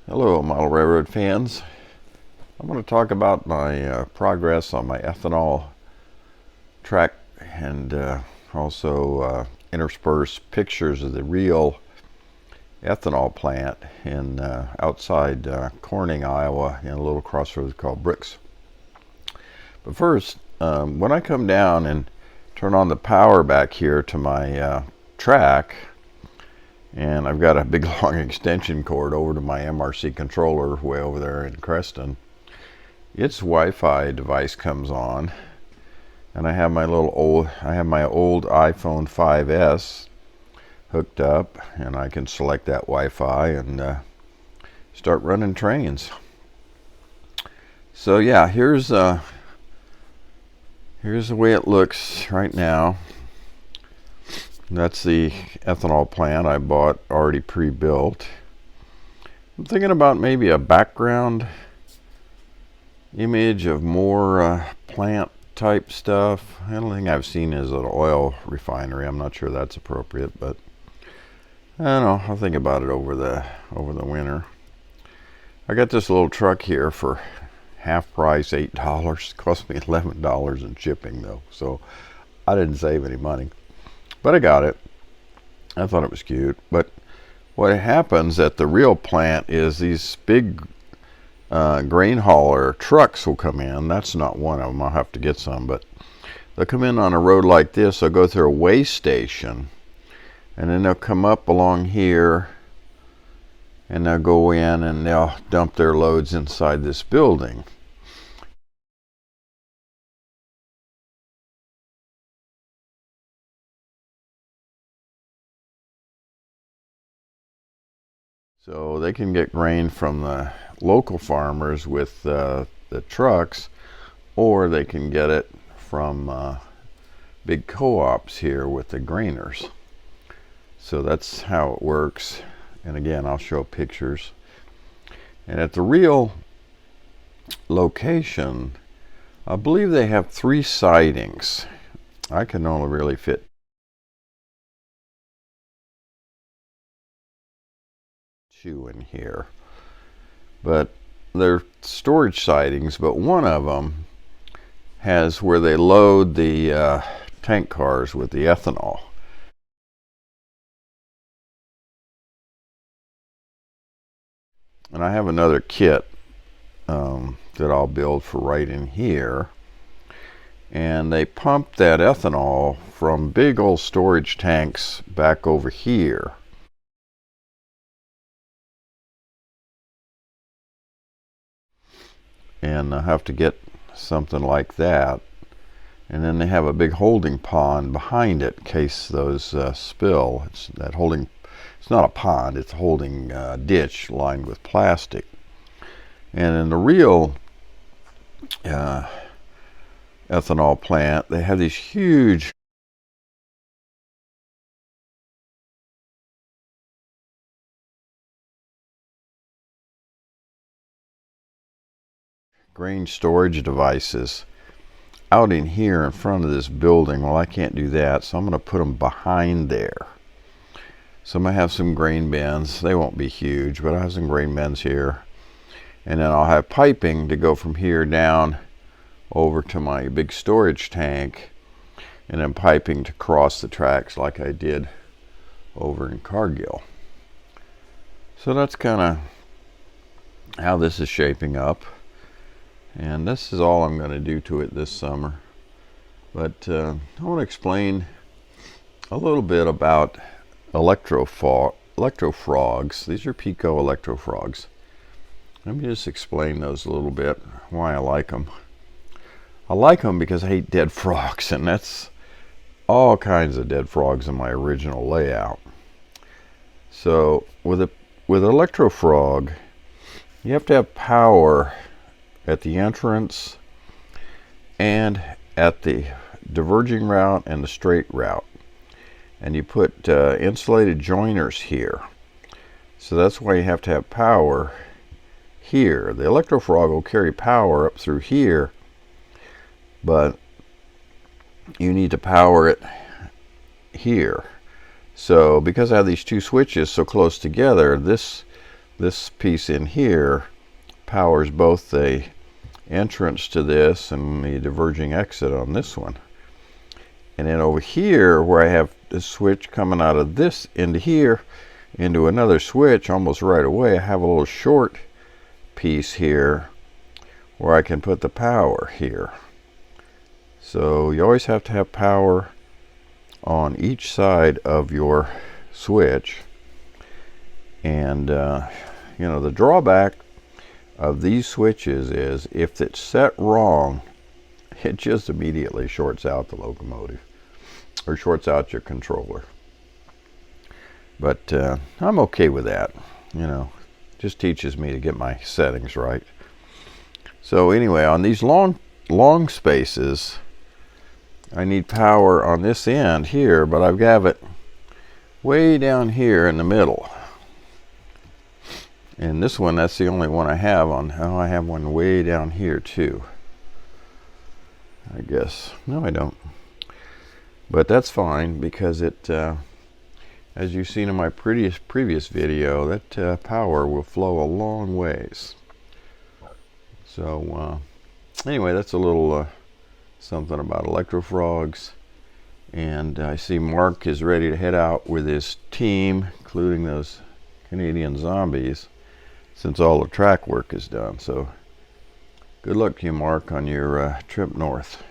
Hello, model railroad fans. I'm going to talk about my progress on my ethanol track and also intersperse pictures of the real ethanol plant in outside Corning, Iowa, in a little crossroads called Brooks. But first, when I come down and turn on the power back here to my track, and I've got a big long extension cord over to my MRC controller way over there in Creston. Its Wi-Fi device comes on, and I have my old iPhone 5S hooked up, and I can select that Wi-Fi and start running trains. So yeah, here's the way it looks right now. That's the ethanol plant I bought already pre-built. I'm thinking about maybe a background image of more plant type stuff. The only thing I've seen is an oil refinery. I'm not sure that's appropriate, but I don't know. I'll think about it over the winter. I got this little truck here for half price, $8. It cost me $11 in shipping though, so I didn't save any money. But I got it. I thought it was cute. But what happens at the real plant is these big grain hauler trucks will come in. That's not one of them. I'll have to get some. But they'll come in on a road like this. They'll go through a weigh station. And then they'll come up along here. And they'll go in and they'll dump their loads inside this building. So they can get grain from the local farmers with the trucks, or they can get it from big co-ops here with the grainers. So that's how it works. And again, I'll show pictures. And at the real location, I believe they have 3 sidings. I can only really fit in here, but they're storage sidings. But one of them has where they load the tank cars with the ethanol. And I have another kit that I'll build for right in here, and they pump that ethanol from big old storage tanks back over here. And I have to get something like that. And then they have a big holding pond behind it in case those spill. It's not a pond, it's a holding ditch lined with plastic. And in the real ethanol plant, they have these huge grain storage devices out in here in front of this building. Well, I can't do that, so I'm going to put them behind there. So I'm going to have some grain bins. They won't be huge, but I have some grain bins here. And then I'll have piping to go from here down over to my big storage tank, and then piping to cross the tracks like I did over in Cargill. So that's kind of how this is shaping up. And this is all I'm going to do to it this summer. But I want to explain a little bit about Electrofrogs. These are Pico Electrofrogs. Let me just explain those a little bit, why I like them. I like them because I hate dead frogs, and that's all kinds of dead frogs in my original layout. So with Electrofrog, you have to have power at the entrance and at the diverging route and the straight route. And you put insulated joiners here. So that's why you have to have power here. The Electrofrog will carry power up through here, but you need to power it here. So because I have these 2 switches so close together, this this piece in here powers both the entrance to this and the diverging exit on this one. And then over here, where I have the switch coming out of this into here into another switch almost right away, I have a little short piece here where I can put the power here. So you always have to have power on each side of your switch. And you know, the drawback of these switches is if it's set wrong, it just immediately shorts out the locomotive or shorts out your controller. But I'm okay with that, you know, just teaches me to get my settings right. So anyway, on these long spaces, I need power on this end here, but I've got it way down here in the middle. And this one, that's the only one I have on. Oh, I have one way down here too, I guess. No, I don't. But that's fine, because it, as you've seen in my previous video, that power will flow a long ways. So anyway, that's a little something about Electrofrogs. And I see Mark is ready to head out with his team, including those Canadian zombies, since all the track work is done. So good luck to you, Mark, on your trip north.